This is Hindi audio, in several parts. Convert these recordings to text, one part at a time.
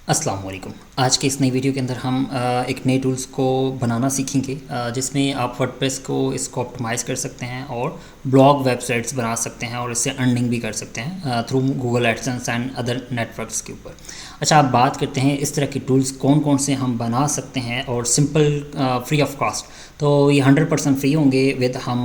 अस्सलाम वालेकुम। आज के इस नई वीडियो के अंदर हम एक नए टूल्स को बनाना सीखेंगे जिसमें आप वर्डप्रेस को इसको ऑप्टिमाइज़ कर सकते हैं और ब्लॉग वेबसाइट्स बना सकते हैं और इससे अर्निंग भी कर सकते हैं through Google AdSense and other networks के ऊपर। अच्छा, आप बात करते हैं इस तरह के टूल्स कौन कौन से हम बना सकते हैं और सिंपल फ्री ऑफ कॉस्ट। तो ये 100% फ्री होंगे विद हम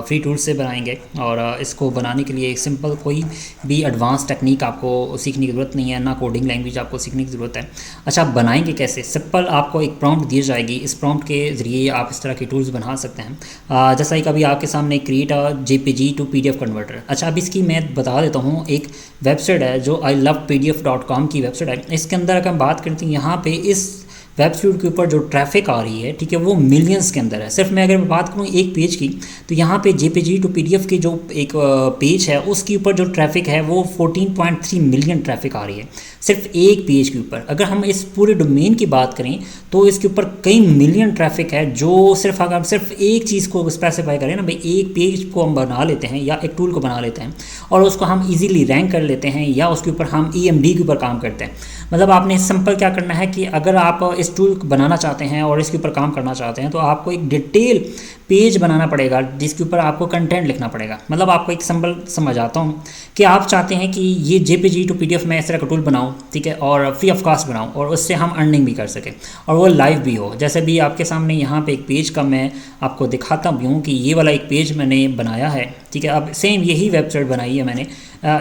फ्री टूल्स से बनाएंगे और इसको बनाने के लिए सिंपल कोई भी एडवांस टेक्निक आपको सीखने की ज़रूरत नहीं है, ना कोडिंग लैंग्वेज आपको सीखने की ज़रूरत है। अच्छा, आप बनाएंगे कैसे? सिंपल आपको एक प्रॉम्प्ट दी जाएगी, इस प्रॉम्प्ट के ज़रिए आप इस तरह के टूल्स बना सकते हैं। जैसा कि अभी आपके सामने create a JPG to PDF converter. अच्छा, अब इसकी मैं बता देता हूँ। एक वेबसाइट है जो ilovepdf.com की वेबसाइट है। इसके अंदर अगर हम बात करते हैं, यहाँ पे इस वेबसाइट के ऊपर जो ट्रैफिक आ रही है, ठीक है, वो मिलियंस के अंदर है। सिर्फ मैं अगर बात करूँ एक पेज की, तो यहाँ पे JPG टू PDF की जो एक पेज है उसके ऊपर जो ट्रैफिक है वो 14.3 मिलियन ट्रैफिक आ रही है सिर्फ एक पेज के ऊपर। अगर हम इस पूरे डोमेन की बात करें तो इसके ऊपर कई मिलियन ट्रैफिक है। जो सिर्फ अगर हम सिर्फ एक चीज़ को स्पेसिफाई करें ना भाई, एक पेज को हम बना लेते हैं या एक टूल को बना लेते हैं और उसको हम इजीली रैंक कर लेते हैं या उसके ऊपर हम EMD के ऊपर काम करते हैं। मतलब आपने सिंपल क्या करना है कि अगर आप इस टूल बनाना चाहते हैं और इसके ऊपर काम करना चाहते हैं तो आपको एक डिटेल पेज बनाना पड़ेगा जिसके ऊपर आपको कंटेंट लिखना पड़ेगा। मतलब आपको एक सिंपल समझ आता हूँ कि आप चाहते हैं कि ये JPG टू PDF मैं इस तरह का टूल बनाऊँ, ठीक है, और फ्री ऑफ कॉस्ट बनाऊँ और उससे हम अर्निंग भी कर सकें और वो लाइव भी हो। जैसे भी आपके सामने यहाँ पे एक पेज का मैं आपको दिखाता भी हूँ कि ये वाला एक पेज मैंने बनाया है, ठीक है। अब सेम यही वेबसाइट बनाई है मैंने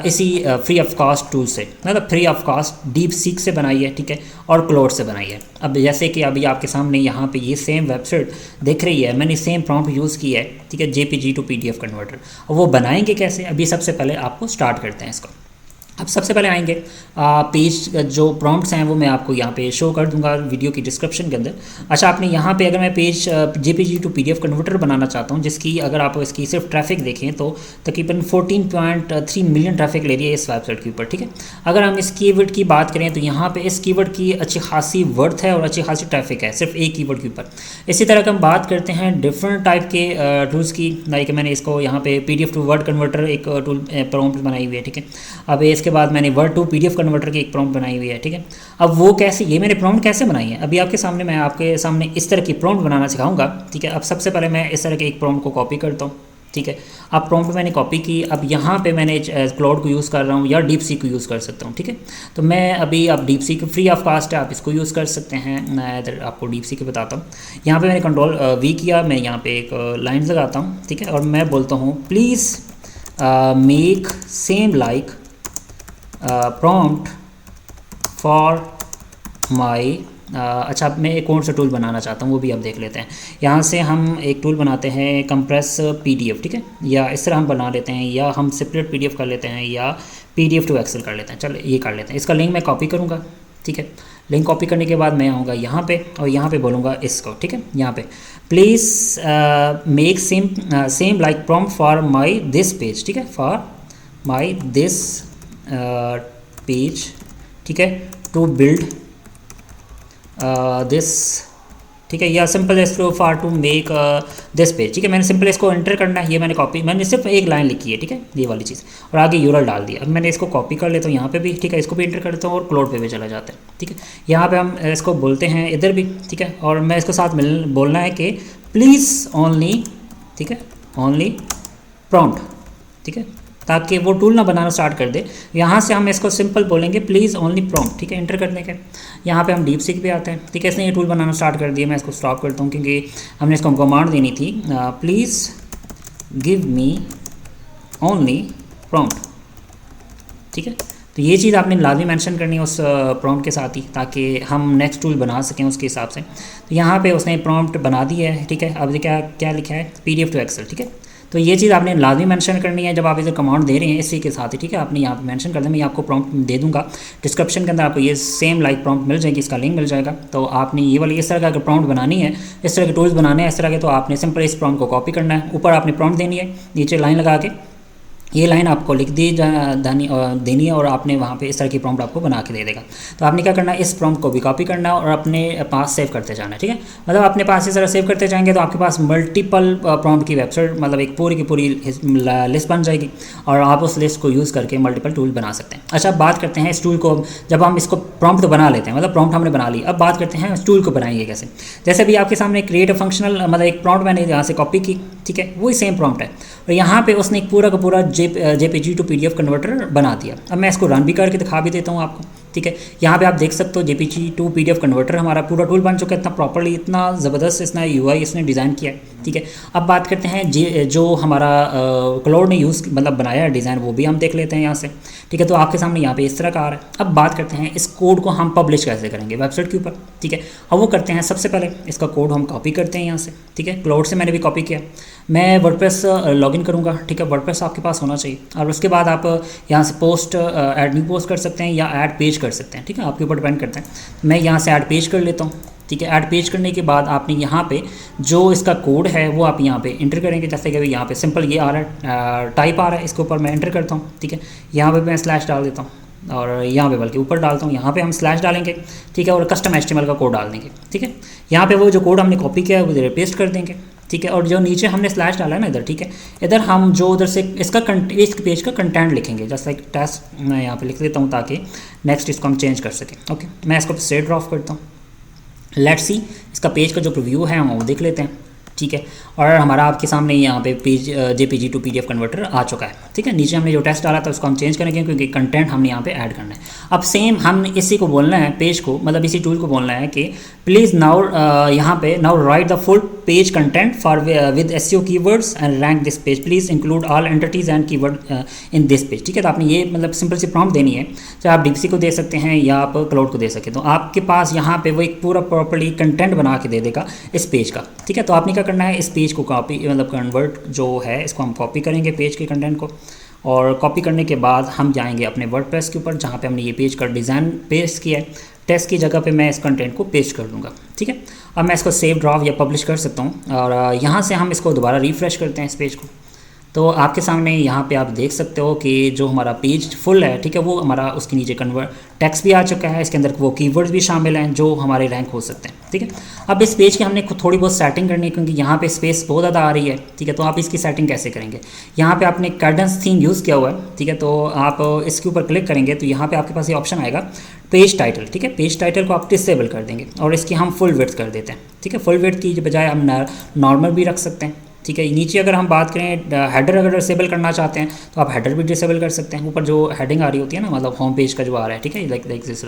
इसी फ्री ऑफ कॉस्ट टूल से, मतलब फ्री ऑफ कॉस्ट DeepSeek से बनाई है, ठीक है, और क्लोड से बनाई है। अब जैसे कि अभी आपके सामने यहाँ पे ये सेम वेबसाइट दिख रही है, मैंने सेम प्रॉम्प्ट यूज़ किया है, ठीक है, JPG टू PDF कन्वर्टर। और वो बनाएंगे कैसे? अभी सबसे पहले आपको स्टार्ट करते हैं इसको। अब सबसे पहले आएंगे पेज जो प्रॉम्प्ट्स हैं वो मैं आपको यहाँ पे शो कर दूंगा वीडियो की डिस्क्रिप्शन के अंदर। अच्छा, आपने यहाँ पे अगर मैं page JPG to PDF converter बनाना चाहता हूँ जिसकी अगर आप इसकी सिर्फ ट्रैफिक देखें तो तकरीबन 14.3 मिलियन ट्रैफिक ले रही है इस वेबसाइट के ऊपर, ठीक है। अगर हम इस कीवर्ड की बात करें तो यहाँ पे इस कीवर्ड की अच्छी खासी वर्थ है और अच्छी खासी ट्रैफिक है सिर्फ एक कीवर्ड के ऊपर। इसी तरह हम बात करते हैं डिफरेंट टाइप के टूल्स की, लाइक मैंने इसको यहाँ पे PDF टू वर्ड कन्वर्टर एक टूल प्रॉम्प्ट बनाई हुई है, ठीक है। अब इसके बाद मैंने वर्ड टू PDF कन्वर्टर की एक प्रॉम्प्ट बनाई हुई है, ठीक है। अब वो कैसे, ये मैंने प्रॉम्प्ट कैसे बनाई है अभी आपके सामने, मैं आपके सामने इस तरह की प्रॉम्प्ट बनाना सिखाऊंगा, ठीक है। अब सबसे पहले मैं इस तरह के एक प्रॉम्प्ट को कॉपी करता हूँ, ठीक है। अब प्रॉम्प्ट मैंने कॉपी की, अब यहाँ पे मैंने क्लाउड को यूज़ कर रहा हूँ या DeepSeek को यूज़ कर सकता हूँ, ठीक है। तो मैं अभी अब DeepSeek फ्री ऑफ कास्ट है, आप इसको यूज़ कर सकते हैं। मैं इधर आपको DeepSeek बताता हूँ। यहाँ पे मैंने Ctrl+V किया, मैं यहाँ पे एक लाइन लगाता हूँ, ठीक है, और मैं बोलता हूँ please make same like prompt for my. अच्छा, अब मैं एक कौन सा टूल बनाना चाहता हूँ वो भी अब देख लेते हैं। यहाँ से हम एक टूल बनाते हैं कंप्रेस PDF, ठीक है, या इस तरह हम बना लेते हैं, या हम सेपरेट PDF कर लेते हैं, या PDF टू एक्सेल कर लेते हैं। चलो ये कर लेते हैं। इसका लिंक मैं कॉपी करूँगा, ठीक है। लिंक कॉपी करने के बाद मैं आऊँगा यहाँ पे और यहाँ पे बोलूँगा इसको, ठीक है, यहाँ पे please make same like prompt for my this page, ठीक है, फॉर माई दिस पेज, ठीक है, टू बिल्ड दिस, ठीक है, या सिंपल इसको for to make this page, ठीक है। मैंने सिंपल इसको एंटर करना है, ये मैंने कॉपी, मैंने सिर्फ एक लाइन लिखी है, ठीक है, ये वाली चीज़, और आगे URL डाल दिया। अब मैंने इसको कॉपी कर लेता हूँ यहाँ पे भी, ठीक है, इसको भी एंटर कर देता हूँ और क्लाउड पे भी चला जाता है, ठीक है। यहाँ पे हम इसको बोलते हैं इधर भी, ठीक है, और मैं इसको साथ बोलना है कि प्लीज़ ओनली, ठीक है, ओनली प्रॉम्प्ट, ठीक है, ताकि वो टूल ना बनाना स्टार्ट कर दे। यहाँ से हम इसको सिंपल बोलेंगे प्लीज़ ओनली प्रॉम्प्ट, ठीक है, एंटर करने के। यहाँ पे हम DeepSeek पे आते हैं, ठीक है। इसने ये टूल बनाना स्टार्ट कर दिया। मैं इसको स्टॉप करता हूँ क्योंकि हमने इसको कमांड देनी थी, please give me only prompt, ठीक है। तो ये चीज़ आपने लाजमी मेंशन करनी है उस प्रॉम्प्ट के साथ ही, ताकि हम नेक्स्ट टूल बना सकें उसके हिसाब से। तो यहाँ पे उसने प्रॉम्प्ट बना दी है, ठीक है। अब क्या क्या लिखा है, PDF टू एक्सेल, ठीक है। तो ये चीज़ आपने लाजमी मेंशन करनी है जब आप इसे कमांड दे रहे हैं इसी के साथ ही, ठीक है। आपने यहाँ पे मेंशन कर दें, मैं आपको प्रॉम्प्ट दे दूंगा डिस्क्रिप्शन के अंदर, आपको ये सेम लाइक प्रॉम्प्ट मिल जाएगी, इसका लिंक मिल जाएगा। तो आपने ये वाली इस तरह का अगर प्रॉम्प्ट बनानी है, इस तरह के टूल्स बनाने हैं इस तरह के, तो आपने सिंपल इस प्रॉम्प्ट को कॉपी करना है, ऊपर आपने प्रॉम्प्ट देनी है, नीचे लाइन लगा के ये लाइन आपको लिख दी देनी है और आपने वहाँ पे इस तरह की प्रॉम्प्ट आपको बना के दे देगा। तो आपने क्या करना है, इस प्रॉम्प्ट को भी कॉपी करना है और अपने पास सेव करते जाना है, ठीक है। मतलब अपने पास इस तरह सेव करते जाएंगे तो आपके पास मल्टीपल प्रॉम्प्ट की वेबसाइट, मतलब एक पूरी की पूरी लिस्ट बन जाएगी और आप उस लिस्ट को यूज़ करके मल्टीपल टूल बना सकते हैं। अच्छा, बात करते हैं इस टूल को, जब हम इसको प्रॉम्प्ट तो बना लेते हैं, मतलब प्रॉम्प्ट हमने बना ली, अब बात करते हैं इस टूल को बनाएंगे कैसे। जैसे भी आपके सामने क्रिएट फंक्शनल, मतलब एक प्रॉम्प्ट मैंने यहाँ से कॉपी की, ठीक है, वही सेम प्रॉम्प्ट है और यहाँ पे उसने एक पूरा का पूरा JPG टू PDF कन्वर्टर बना दिया। अब मैं इसको रन भी करके दिखा भी देता हूँ आपको, ठीक है। यहाँ पे आप देख सकते हो JPG टू PDF कन्वर्टर हमारा पूरा टूल बन चुका है, इतना प्रॉपर्ली, इतना ज़बरदस्त इसने UI इसने डिज़ाइन किया है, ठीक है। अब बात करते हैं जो हमारा क्लाउड ने यूज़ मतलब बनाया है डिज़ाइन, वो भी हम देख लेते हैं यहाँ से, ठीक है। तो आपके सामने यहाँ पे इस तरह का आ रहा है। अब बात करते हैं इस कोड को हम पब्लिश कैसे करेंगे वेबसाइट के ऊपर, ठीक है। अब वो करते हैं, सबसे पहले इसका कोड हम कॉपी करते हैं यहाँ से, ठीक है। क्लाउड से मैंने भी कॉपी किया। मैं वर्डप्रेस लॉगिन करूँगा, ठीक है। वर्डप्रेस आपके पास होना चाहिए और उसके बाद आप यहाँ से पोस्ट ऐड न्यू पोस्ट कर सकते हैं या ऐड पेज कर सकते हैं, ठीक है, आपके ऊपर डिपेंड करता है। मैं यहाँ से ऐड पेज कर लेता हूँ, ठीक है। ऐड पेज करने के बाद आपने यहाँ पे जो इसका कोड है वो आप यहाँ पे इंटर करेंगे। जैसे कि अभी यहाँ पे सिंपल ये आ रहा है, टाइप आ रहा है, इसके ऊपर मैं इंटर करता हूँ, ठीक है। यहाँ पे मैं स्लैश डाल देता हूँ और यहाँ पे बल्कि ऊपर डालता हूँ, यहाँ पे हम स्लैश डालेंगे, ठीक है, और कस्टम HTML का कोड डाल देंगे, ठीक है। यहाँ पे वो जो कोड हमने कॉपी किया है वो इधर पेस्ट कर देंगे, ठीक है। और जो नीचे हमने स्लैश डाला है ना इधर, ठीक है, इधर हम जो उधर से इसका इस पेज का कंटेंट लिखेंगे। जैसा एक टेस्ट मैं यहाँ पे लिख देता हूँ ताकि नेक्स्ट इसको हम चेंज कर सकें। ओके, मैं इसको स्ट्रेट ऑफ करता हूँ। लेट्स सी इसका पेज का जो प्रीव्यू है हम वो देख लेते हैं, ठीक है। और हमारा आपके सामने यहाँ पे page JPG to PDF converter आ चुका है, ठीक है। नीचे हमने जो टेस्ट डाला था उसको हम चेंज करेंगे क्योंकि कंटेंट हमने यहाँ पे ऐड करना है। अब सेम हम इसी को बोलना है, पेज को, मतलब इसी टूल को बोलना है कि प्लीज़ नाउ यहाँ पे now right the full page content for with SEO keywords and rank this page, please include all entities and keyword in this page, ठीक है। तो आपने ये मतलब सिंपल सी प्रॉम्प्ट देनी है, चाहे आप DeepSeek को दे सकते हैं या आप क्लाउड को दे सकते हैं। तो आपके पास यहाँ पे वो एक पूरा प्रॉपर्ली कंटेंट बना के दे देगा इस पेज का, ठीक है। तो आपने क्या करना है, इस पेज को कॉपी मतलब कन्वर्ट जो है इसको हम कॉपी करेंगे पेज के कंटेंट को, और कॉपी करने के बाद हम जाएंगे अपने वर्डप्रेस के ऊपर जहाँ पे हमने ये पेज का डिज़ाइन पेस्ट किया है। टेस्ट की जगह पे मैं इस कंटेंट को पेस्ट कर दूँगा, ठीक है। अब मैं इसको सेव ड्राफ्ट या पब्लिश कर सकता हूँ और यहाँ से हम इसको दोबारा रिफ़्रेश करते हैं इस पेज को। तो आपके सामने यहाँ पे आप देख सकते हो कि जो हमारा पेज फुल है, ठीक है, वो हमारा उसके नीचे कन्वर्ट टेक्स्ट भी आ चुका है, इसके अंदर वो कीवर्ड्स भी शामिल हैं जो हमारे रैंक हो सकते हैं, ठीक है। अब इस पेज की हमने थोड़ी बहुत सेटिंग करनी है क्योंकि यहाँ पे स्पेस बहुत ज़्यादा आ रही है, ठीक है। तो आप इसकी सेटिंग कैसे करेंगे, यहाँ पे आपने कैडेंस थीम यूज़ किया हुआ है, ठीक है। तो आप इसके ऊपर क्लिक करेंगे तो यहाँ पर आपके पास ये ऑप्शन आएगा पेज टाइटल, ठीक है। पेज टाइटल को आप डिसेबल कर देंगे और इसकी हम फुल विड्थ कर देते हैं, ठीक है। फुल विड्थ की बजाय हम नॉर्मल भी रख सकते हैं, ठीक है। नीचे अगर हम बात करें हेडर अगर डिसेबल करना चाहते हैं तो आप हेडर भी डिसेबल कर सकते हैं। ऊपर जो हेडिंग आ रही होती है ना, मतलब होम पेज का जो आ रहा है, ठीक है, लाइक दिस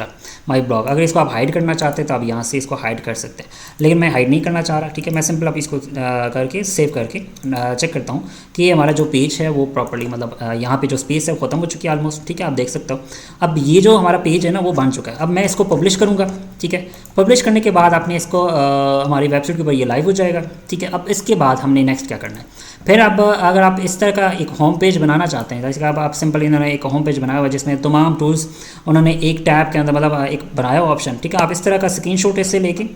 माय ब्लॉग, अगर इसको आप हाइड करना चाहते हैं तो आप यहाँ से इसको हाइड कर सकते हैं, लेकिन मैं हाइड नहीं करना चाह रहा, ठीक है। मैं सिंपल अब इसको करके सेव करके चेक करता हूँ कि हमारा जो पेज है वो प्रॉपर्ली मतलब यहाँ पे जो स्पेस है ख़त्म हो चुकी है ऑलमोस्ट, ठीक है, आप देख सकते हो। अब ये जो हमारा पेज है ना वो बन चुका है। अब मैं इसको पब्लिश करूँगा, ठीक है। पब्लिश करने के बाद आपने इसको हमारी वेबसाइट के ऊपर ये लाइव हो जाएगा, ठीक है। अब इसके बाद हमने नेक्स्ट क्या करना है, फिर अब अगर आप इस तरह का एक होम पेज बनाना चाहते हैं, जैसे कि आप सिंपल इन्होंने एक होम पेज बनाया हुआ जिसमें तमाम टूल्स उन्होंने एक टैब के अंदर मतलब एक बनाया हुआ ऑप्शन, ठीक है। आप इस तरह का स्क्रीनशॉट इससे लेके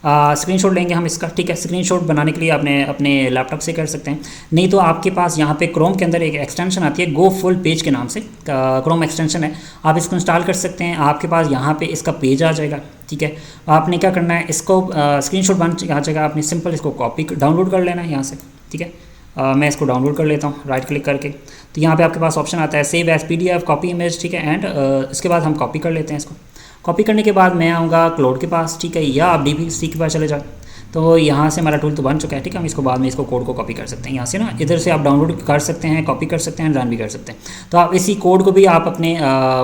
स्क्रीनशॉट लेंगे हम इसका, ठीक है। स्क्रीनशॉट बनाने के लिए आपने अपने लैपटॉप से कर सकते हैं, नहीं तो आपके पास यहाँ पे क्रोम के अंदर एक एक्सटेंशन आती है गो फुल पेज के नाम से, क्रोम एक्सटेंशन है, आप इसको इंस्टॉल कर सकते हैं। आपके पास यहाँ पे इसका पेज आ जाएगा, ठीक है। आपने क्या करना है, इसको स्क्रीनशॉट बन आ जाएगा, आपने सिंपल इसको कॉपी डाउनलोड कर लेना है यहाँ से, ठीक है। मैं इसको डाउनलोड कर लेता हूँ राइट क्लिक करके। तो यहाँ पे आपके पास ऑप्शन आता है save as PDF copy image, ठीक है। एंड इसके बाद हम कॉपी कर लेते हैं इसको। कॉपी करने के बाद मैं आऊँगा क्लाउड के पास, ठीक है, या आप DeepSeek के पास चले जाओ। तो यहाँ से हमारा टूल तो बन चुका है, ठीक है। हम इसको बाद में इसको कोड को कॉपी कर सकते हैं यहाँ से ना, इधर से आप डाउनलोड कर सकते हैं, कॉपी कर सकते हैं, रन भी कर सकते हैं। तो आप इसी कोड को भी आप अपने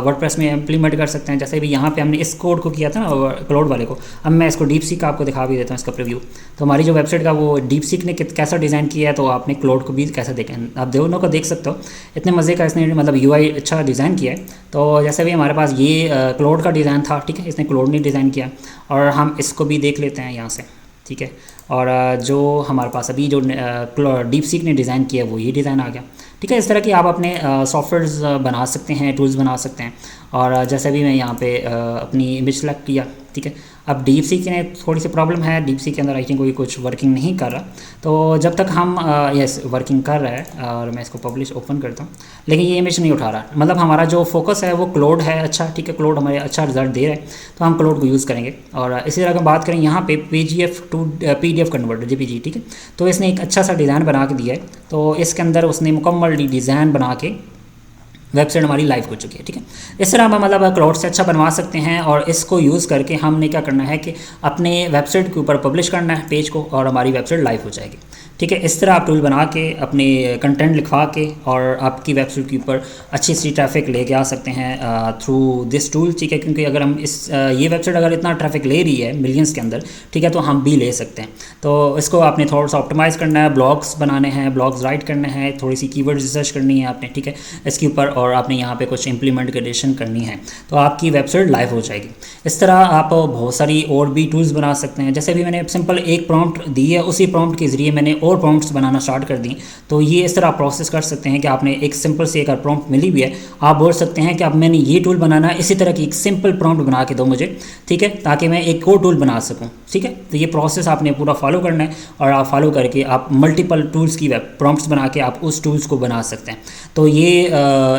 वर्डप्रेस में इम्प्लीमेंट कर सकते हैं। जैसे भी यहाँ पे हमने इस कोड को किया था ना क्लाउड वाले को, अब मैं इसको DeepSeek का आपको दिखा भी देता हूँ इसका प्रीव्यू। तो हमारी जो वेबसाइट का वो DeepSeek ने कैसा डिज़ाइन किया है, तो आपने क्लाउड को भी कैसा देखें, आप दोनों को देख सकते हो। इतने मज़े का इसने मतलब UI अच्छा डिज़ाइन किया है। तो जैसे भी हमारे पास ये क्लाउड का डिज़ाइन था, ठीक है, इसने क्लाउड ने डिज़ाइन किया, और हम इसको भी देख लेते हैं यहाँ से, ठीक है। और जो हमारे पास अभी जो DeepSeek ने डिज़ाइन किया वो ये डिज़ाइन आ गया, ठीक है। इस तरह की आप अपने सॉफ्टवेयर्स बना सकते हैं, टूल्स बना सकते हैं। और जैसे भी मैं यहाँ पे अपनी इमेज सेलेक्ट किया, ठीक है। अब DeepSeek में थोड़ी सी प्रॉब्लम है, DeepSeek के अंदर आई थिंक कोई कुछ वर्किंग नहीं कर रहा, तो जब तक हम यस वर्किंग कर रहा है और मैं इसको पब्लिश ओपन करता हूँ, लेकिन ये इमेज नहीं उठा रहा। मतलब हमारा जो फोकस है वो क्लाउड है, अच्छा ठीक है, क्लाउड हमारे अच्छा रिजल्ट दे रहा है, तो हम क्लाउड को यूज़ करेंगे। और इसी तरह अगर बात करें यहाँ पे PGF to PDF converter JPG, ठीक है, तो इसने एक अच्छा सा डिज़ाइन बना के दिया है, तो इसके अंदर उसने मुकम्मल डिज़ाइन बना के वेबसाइट हमारी लाइव हो चुकी है, ठीक है। इस तरह हम मतलब क्लाउड से अच्छा बनवा सकते हैं, और इसको यूज़ करके हमने क्या करना है कि अपने वेबसाइट के ऊपर पब्लिश करना है पेज को, और हमारी वेबसाइट लाइव हो जाएगी, ठीक है। इस तरह आप टूल बना के अपने कंटेंट लिखवा के और आपकी वेबसाइट के ऊपर अच्छी सी ट्रैफिक लेके आ सकते हैं थ्रू दिस टूल, ठीक है। क्योंकि अगर हम ये वेबसाइट अगर इतना ट्रैफिक ले रही है मिलियंस के अंदर, ठीक है, तो हम भी ले सकते हैं। तो इसको आपने थोड़ा सा ऑप्टिमाइज़ करना है, ब्लॉग्स बनाने हैं, ब्लॉग्स राइट करने हैं, थोड़ी सी कीवर्ड रिसर्च करनी है आपने, ठीक है, इसके ऊपर, और आपने यहाँ पे कुछ इम्प्लीमेंटेशन करनी है, तो आपकी वेबसाइट लाइव हो जाएगी। इस तरह आप बहुत सारी और भी टूल्स बना सकते हैं। जैसे भी मैंने सिंपल एक प्रॉम्प्ट दी है, उसी प्रॉम्प्ट के ज़रिए मैंने और प्रॉम्प्ट्स बनाना स्टार्ट कर दी, तो ये इस तरह आप प्रोसेस कर सकते हैं कि आपने एक सिंपल से एक प्रॉम्प्ट मिली हुई है, आप बोल सकते हैं कि अब मैंने ये टूल बनाना है, इसी तरह की एक सिंपल प्रॉम्प्ट बना के दो मुझे, ठीक है, ताकि मैं एक और टूल बना सकूँ, ठीक है। तो ये प्रोसेस आपने पूरा फॉलो करना है, और आप फॉलो करके आप मल्टीपल टूल्स की वेब प्रॉम्प्ट्स बना के आप उस टूल्स को बना सकते हैं। तो ये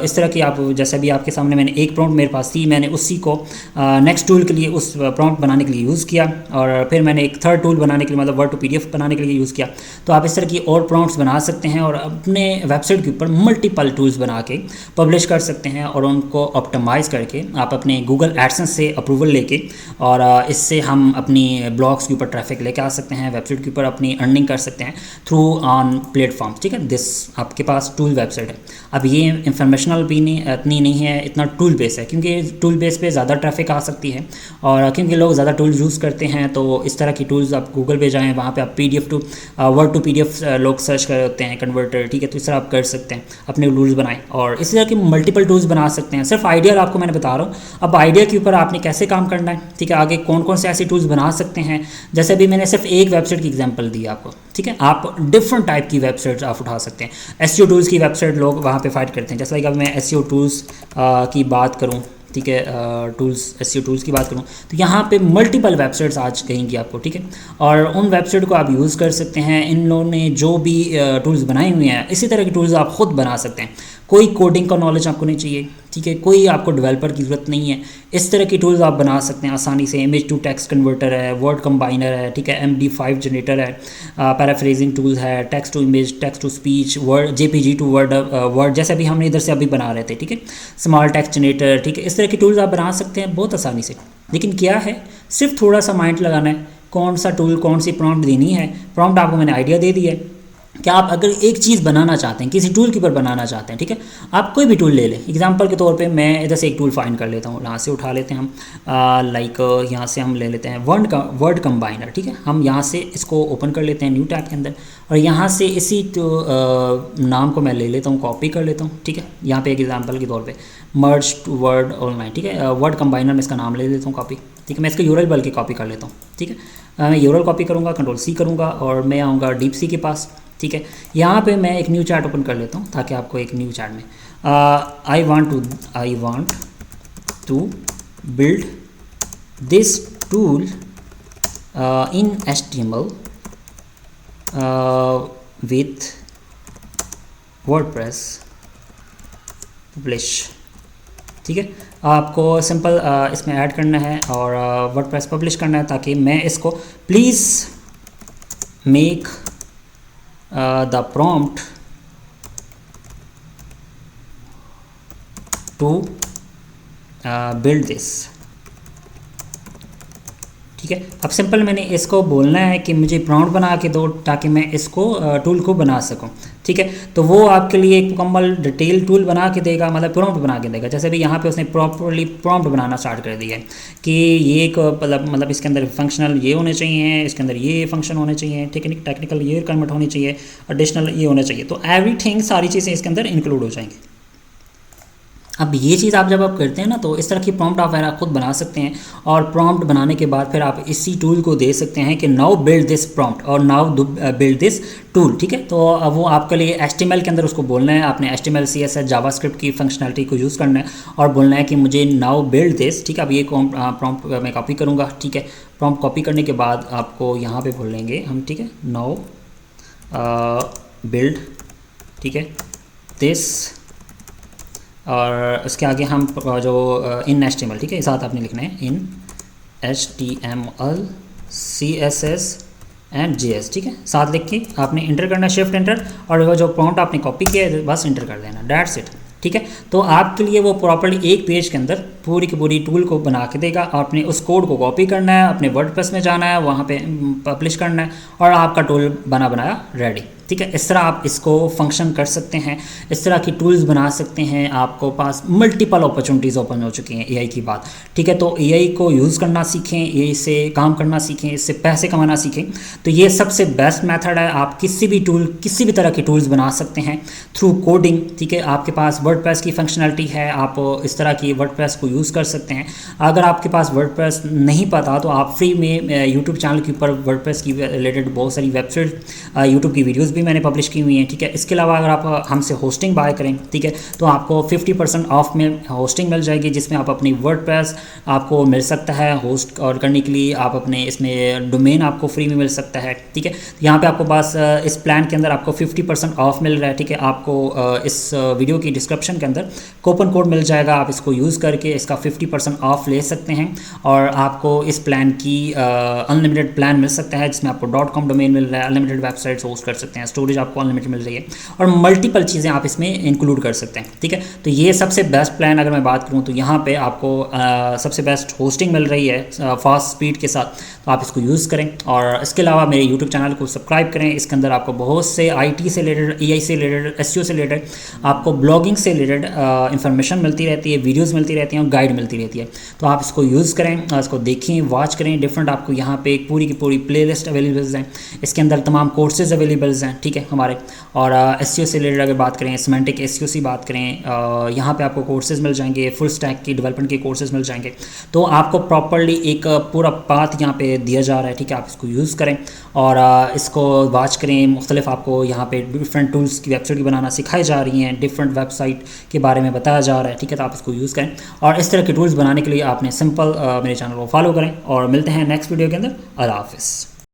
इस तरह की आप, जैसे भी आपके सामने मैंने एक प्रॉम्प्ट मेरे पास थी, मैंने उसी को नेक्स्ट टूल के लिए उस प्रॉम्प्ट बनाने के लिए यूज़ किया, और फिर मैंने एक थर्ड टूल बनाने के लिए मतलब वर्ड टू PDF बनाने के लिए यूज़ किया। तो आप इस तरह की और प्रॉम्प्ट्स बना सकते हैं, और अपने वेबसाइट के ऊपर मल्टीपल टूल्स बना के पब्लिश कर सकते हैं, और उनको ऑप्टिमाइज़ करके आप अपने गूगल एडसेंस से अप्रूवल लेके, और इससे हम अपनी ब्लॉग्स के ऊपर ट्रैफिक लेके आ सकते हैं, वेबसाइट के ऊपर अपनी अर्निंग कर सकते हैं थ्रू ऑन प्लेटफॉर्म, ठीक है। दिस आपके पास टूल वेबसाइट है। अब ये इंफॉर्मेशनल भी नहीं इतनी नहीं है, इतना टूल बेस है, क्योंकि टूल बेस पे ज़्यादा ट्रैफिक आ सकती है, और क्योंकि लोग ज़्यादा टूल यूज़ करते हैं, तो इस तरह की टूल्स आप गूगल पे जाएँ, वहाँ पे आप PDF to word to PDF लोग सर्च कर होते हैं कन्वर्टर, ठीक है, तो इस तरह आप कर सकते हैं, अपने टूल्स बनाएं, और इसी तरह की मल्टीपल टूल्स बना सकते हैं। सिर्फ आइडिया आपको मैंने बता रहा हूँ, अब आइडिया के ऊपर आपने कैसे काम करना है, ठीक है, आगे कौन कौन से ऐसे टूल्स बना सकते हैं। जैसे भी मैंने सिर्फ एक वेबसाइट की एग्जांपल दी आपको, ठीक है, आप डिफरेंट टाइप की वेबसाइट्स आप उठा सकते हैं। SEO टूल्स की वेबसाइट लोग वहाँ पे फाइट करते हैं, जैसे कि अब मैं SEO टूल्स की बात करूँ, ठीक है, SEO टूल्स की बात करूँ, तो यहाँ पे मल्टीपल वेबसाइट्स आज कहेंगी आपको, ठीक है, और उन वेबसाइट को आप यूज़ कर सकते हैं। इन लोगों ने जो भी टूल्स बनाए हुए हैं, इसी तरह के टूल्स आप खुद बना सकते हैं। कोई कोडिंग का नॉलेज आपको नहीं चाहिए, ठीक है, कोई आपको डेवलपर की ज़रूरत नहीं है, इस तरह की टूल्स आप बना सकते हैं आसानी से। इमेज टू टेक्स्ट कन्वर्टर है, वर्ड कंबाइनर है, ठीक है, MD5 जनरेटर है, पैराफ्रेजिंग टूल्स है, text to image, text to speech, word JPG to word जैसे भी हमने इधर से अभी बना रहे थे, ठीक है, स्मॉल टेक्स्ट जनरेटर, ठीक है, इस तरह की टूल्स आप बना सकते हैं बहुत आसानी से। लेकिन क्या है, सिर्फ थोड़ा सा माइंड लगाना है, कौन सा टूल, कौन सी प्रॉम्प्ट देनी है। प्रॉम्प्ट आपको मैंने आइडिया दे दिया है कि आप अगर एक चीज़ बनाना चाहते हैं, किसी टूल के ऊपर बनाना चाहते हैं, ठीक है, आप कोई भी टूल ले लें। एग्जांपल के तौर पे मैं इधर से एक टूल फाइंड कर लेता हूँ, यहाँ से उठा लेते हैं हम, लाइक यहाँ से हम ले लेते हैं वर्ड कंबाइनर, ठीक है, हम यहाँ से इसको ओपन कर लेते हैं न्यू टैब के अंदर, और यहाँ से इसी नाम को मैं ले लेता हूँ, कॉपी कर लेता हूँ, ठीक है। यहाँ पे एक एग्जांपल के तौर पे मर्ज टू वर्ड ऑनलाइन, ठीक है, वर्ड कंबाइनर में इसका नाम ले लेता हूँ कॉपी, ठीक है, मैं इसका URL बल्कि कॉपी कर लेता हूँ, ठीक है। मैं URL कॉपी करूँगा, Ctrl+C करूँगा, और मैं आऊँगा DeepSeek के पास, ठीक है। यहाँ पे मैं एक न्यू चैट ओपन कर लेता हूँ, ताकि आपको एक न्यू चैट में I want to build this tool in HTML with WordPress publish, ठीक है। आपको सिंपल इसमें ऐड करना है और वर्डप्रेस पब्लिश करना है, ताकि मैं इसको please make the prompt to build this, ठीक है। अब सिंपल मैंने इसको बोलना है कि मुझे प्रॉम्प्ट बना के दो, ताकि मैं इसको टूल को बना सकूं, ठीक है। तो वो आपके लिए एक मुकम्मल डिटेल टूल बना के देगा, मतलब प्रॉम्प्ट बना के देगा। जैसे भी यहाँ पे उसने प्रॉपरली प्रॉम्प्ट बनाना स्टार्ट कर दिया है कि ये एक मतलब इसके अंदर फंक्शनल ये होने चाहिए, इसके अंदर ये फंक्शन होने चाहिए, ठीक है, टेक्निकल ये रिक्वायरमेंट होनी चाहिए, एडिशनल ये होना चाहिए, तो एवरीथिंग सारी चीज़ें इसके अंदर इंक्लूड हो जाएंगी। अब ये चीज़ आप जब आप करते हैं ना, तो इस तरह की प्रॉम्प्ट आप वगैरह खुद बना सकते हैं, और प्रॉम्प्ट बनाने के बाद फिर आप इसी टूल को दे सकते हैं कि नाउ बिल्ड दिस प्रॉम्प्ट और नाउ बिल्ड दिस टूल। ठीक है, तो अब वो आपके लिए HTML के अंदर उसको बोलना है, आपने HTML CSS जावास्क्रिप्ट की फंक्शनलिटी को यूज़ करना है और बोलना है कि मुझे नाउ बिल्ड दिस। ठीक है, अब ये प्रॉम्प्ट मैं कॉपी करूँगा। ठीक है, प्रॉम्प्ट कॉपी करने के बाद आपको यहाँ पे बोलेंगे हम, ठीक है, नाउ बिल्ड, ठीक है, दिस, और उसके आगे हम जो इन HTML, ठीक है, इस साथ आपने लिखना है इन HTML CSS एंड JS। ठीक है, साथ लिख के आपने इंटर करना, शिफ्ट इंटर, और वो जो प्रॉम्प्ट आपने कॉपी किया है बस इंटर कर देना, दैट्स इट। ठीक है, तो आपके लिए वो प्रॉपर्ली एक पेज के अंदर पूरी की पूरी टूल को बना के देगा। आपने उस कोड को कॉपी करना है, अपने वर्डप्रेस में जाना है, वहाँ पे पब्लिश करना है, और आपका टूल बना बनाया रेडी। ठीक है, इस तरह आप इसको फंक्शन कर सकते हैं, इस तरह की टूल्स बना सकते हैं। आपको पास मल्टीपल अपॉर्चुनिटीज़ ओपन हो चुकी हैं AI की बात। ठीक है, तो AI को यूज़ करना सीखें, AI से काम करना सीखें, इससे पैसे कमाना सीखें। तो ये सबसे बेस्ट मेथड है। आप किसी भी टूल, किसी भी तरह की टूल्स बना सकते हैं थ्रू कोडिंग। ठीक है, आपके पास वर्डप्रेस की फंक्शनलिटी है, आप इस तरह की वर्डप्रेस को यूज़ कर सकते हैं। अगर आपके पास वर्डप्रेस नहीं पता तो आप फ्री में यूट्यूब चैनल के ऊपर वर्डप्रेस की रिलेटेड बहुत सारी वेबसाइट, यूट्यूब की वीडियोज़ भी मैंने पब्लिश की हुई हैं। ठीक है, इसके अलावा अगर आप हमसे होस्टिंग बाय करें, ठीक है, तो आपको 50% ऑफ में होस्टिंग मिल जाएगी, जिसमें आप अपनी वर्डप्रेस आपको मिल सकता है होस्ट और करने के लिए। आप अपने इसमें डोमेन आपको फ्री में मिल सकता है। ठीक है, यहाँ पे आपको बस इस प्लान के अंदर आपको 50% ऑफ मिल रहा है। ठीक है, आपको इस वीडियो की डिस्क्रिप्शन के अंदर कूपन कोड मिल जाएगा, आप इसको यूज़ करके इसका 50% ऑफ ले सकते हैं, और आपको इस प्लान की अनलिमिटेड प्लान मिल सकता है, जिसमें आपको .com डोमेन मिल रहा है, अनलिमिटेड वेबसाइट्स होस्ट कर सकते हैं, स्टोरेज आपको अनलिमिटेड मिल रही है, और मल्टीपल चीज़ें आप इसमें इंक्लूड कर सकते हैं। ठीक है, तो ये सबसे बेस्ट प्लान अगर मैं बात करूँ तो यहाँ पे आपको सबसे बेस्ट होस्टिंग मिल रही है फास्ट स्पीड के साथ, तो आप इसको यूज़ करें। और इसके अलावा मेरे यूट्यूब चैनल को सब्सक्राइब करें, इसके अंदर आपको बहुत से IT से रिलेटेड, AI से रिलेटेड, SEO से रिलेटेड, आपको ब्लॉगिंग से रिलेटेड इन्फॉर्मेशन मिलती रहती है, वीडियोज़ मिलती रहती हैं और गाइड मिलती रहती है। तो आप इसको यूज़ करें, इसको देखें, वॉच करें। डिफरेंट आपको यहाँ पे एक पूरी की पूरी प्लेलिस्ट अवेलेबल हैं, इसके अंदर तमाम कोर्सेज अवेलेबल हैं। ठीक है, हमारे और SEO से रिलेटेड अगर बात करें, सिमेंटिक SEO से बात करें, यहाँ पे आपको कोर्सेज मिल जाएंगे, फुल स्टैक की डेवलपमेंट के कोर्सेज मिल जाएंगे। तो आपको प्रॉपर्ली एक पूरा पाथ यहाँ पे दिया जा रहा है। ठीक है, आप इसको यूज़ करें और इसको वॉच करें। मुख्तलिफ आपको यहाँ पे डिफरेंट टूल्स की वेबसाइट की बनाना सिखाई जा रही हैं, डिफरेंट वेबसाइट के बारे में बताया जा रहा है। ठीक है, तो आप इसको यूज़ करें, और इस तरह के टूल्स बनाने के लिए आपने सिंपल मेरे चैनल को फॉलो करें, और मिलते हैं नेक्स्ट वीडियो के अंदर। अल्लाह हाफ़िज़।